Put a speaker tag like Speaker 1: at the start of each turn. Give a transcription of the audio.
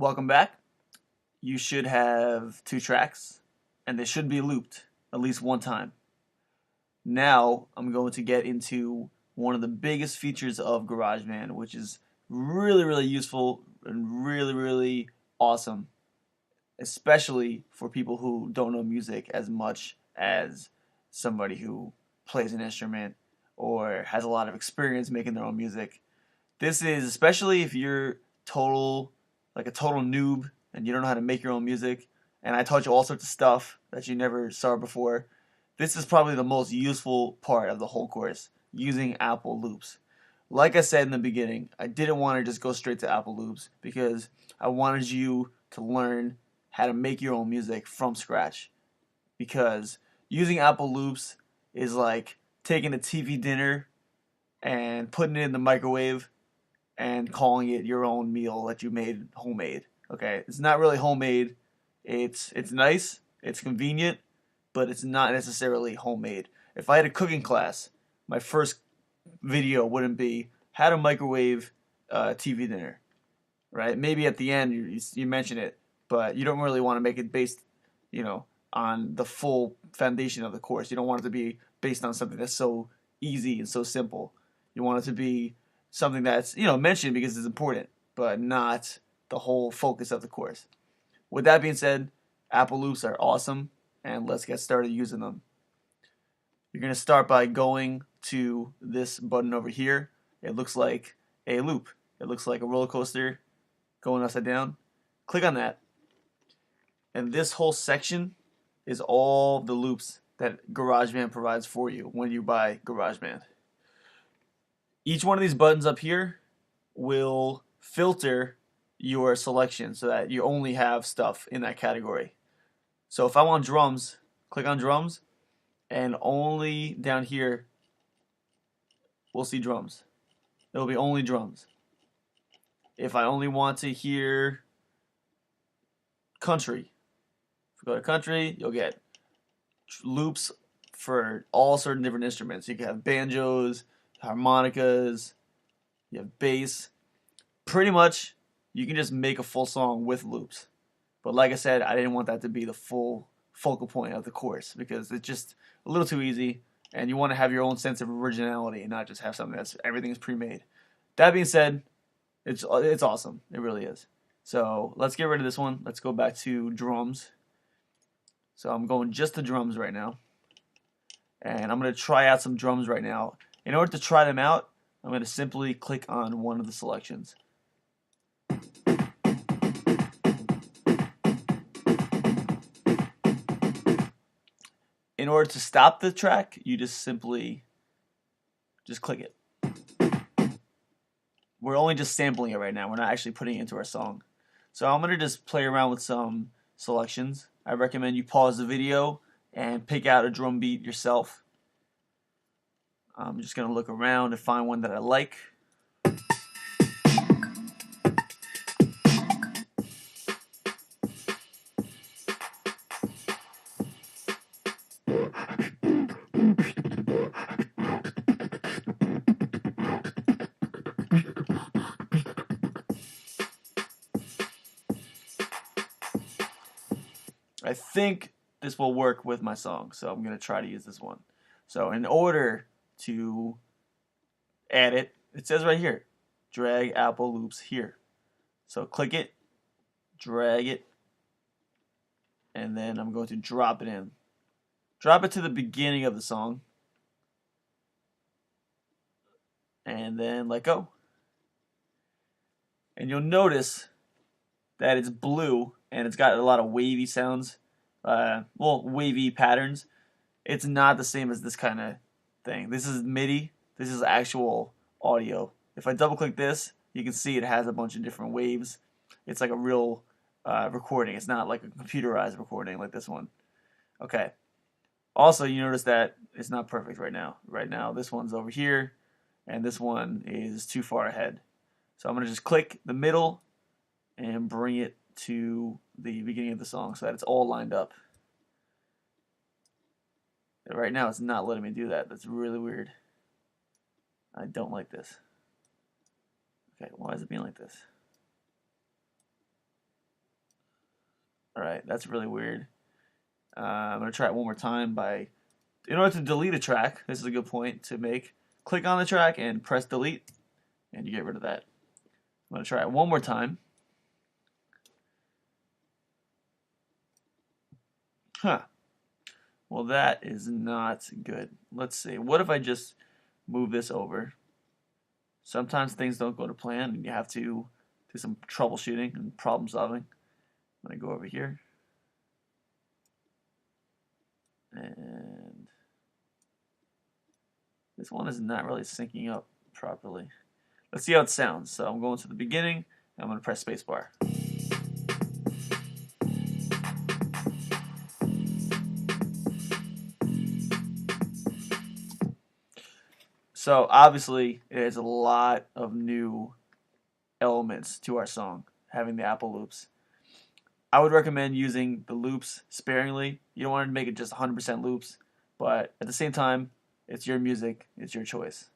Speaker 1: Welcome back. You should have two tracks, and they should be looped at least one time. Now, I'm going to get into one of the biggest features of GarageBand, which is really, really useful and really, really awesome, especially for people who don't know music as much as somebody who plays an instrument or has a lot of experience making their own music. This is especially if you're a total noob and you don't know how to make your own music, and I taught you all sorts of stuff that you never saw before. This is probably the most useful part of the whole course, using Apple Loops. Like I said in the beginning, I didn't want to just go straight to Apple Loops because I wanted you to learn how to make your own music from scratch. Because using Apple Loops is like taking a TV dinner and putting it in the microwave and calling it your own meal that you made homemade. Okay, it's not really homemade. It's nice, it's convenient, but it's not necessarily homemade. If I had a cooking class, my first video wouldn't be how to microwave TV dinner, right? Maybe at the end you mention it, but you don't really want to make it based, you know, on the full foundation of the course. You don't want it to be based on something that's so easy and so simple. You want it to be something that's, mentioned because it's important, but not the whole focus of the course. With that being said, Apple Loops are awesome, and let's get started using them. You're going to start by going to this button over here. It looks like a loop. It looks like a roller coaster going upside down. Click on that. And this whole section is all the loops that GarageBand provides for you when you buy GarageBand. Each one of these buttons up here will filter your selection so that you only have stuff in that category. So if I want drums, click on drums, and only down here we'll see drums. It'll be only drums. If I only want to hear country, if you go to country, you'll get loops for all certain different instruments. You can have banjos, harmonicas, you have bass. Pretty much, you can just make a full song with loops. But like I said, I didn't want that to be the full focal point of the course because it's just a little too easy, and you want to have your own sense of originality and not just have something that's everything's pre-made. That being said, it's awesome. It really is. So let's get rid of this one. Let's go back to drums. So I'm going just to drums right now. And I'm going to try out some drums right now. In order to try them out, I'm going to simply click on one of the selections. In order to stop the track, you just simply click it. We're only just sampling it right now. We're not actually putting it into our song. So I'm going to just play around with some selections. I recommend you pause the video and pick out a drum beat yourself. I'm just going to look around and find one that I like. I think this will work with my song, so I'm going to try to use this one. So in order to add it, it says right here, drag Apple Loops here. So click it, drag it, and then I'm going to drop it in. Drop it to the beginning of the song, and then let go. And you'll notice that it's blue, and it's got a lot of wavy sounds, wavy patterns. It's not the same as this kind of thing. This is MIDI. This is actual audio. If I double click this, you can see it has a bunch of different waves. It's like a real recording. It's not like a computerized recording like this one. Okay. Also, you notice that it's not perfect right now. Right now, this one's over here, and this one is too far ahead. So I'm going to just click the middle and bring it to the beginning of the song so that it's all lined up. Right now, it's not letting me do that. That's really weird. I don't like this. Okay, why is it being like this? Alright, that's really weird. I'm going to try it one more time by, in order to delete a track, this is a good point to make. Click on the track and press delete, and you get rid of that. I'm going to try it one more time. Huh. Well, that is not good. Let's see. What if I just move this over? Sometimes things don't go to plan, and you have to do some troubleshooting and problem solving. I'm going to go over here. And this one is not really syncing up properly. Let's see how it sounds. So I'm going to the beginning, and I'm going to press spacebar. So obviously, there's a lot of new elements to our song, having the Apple loops. I would recommend using the loops sparingly. You don't want to make it just 100% loops, but at the same time, it's your music, it's your choice.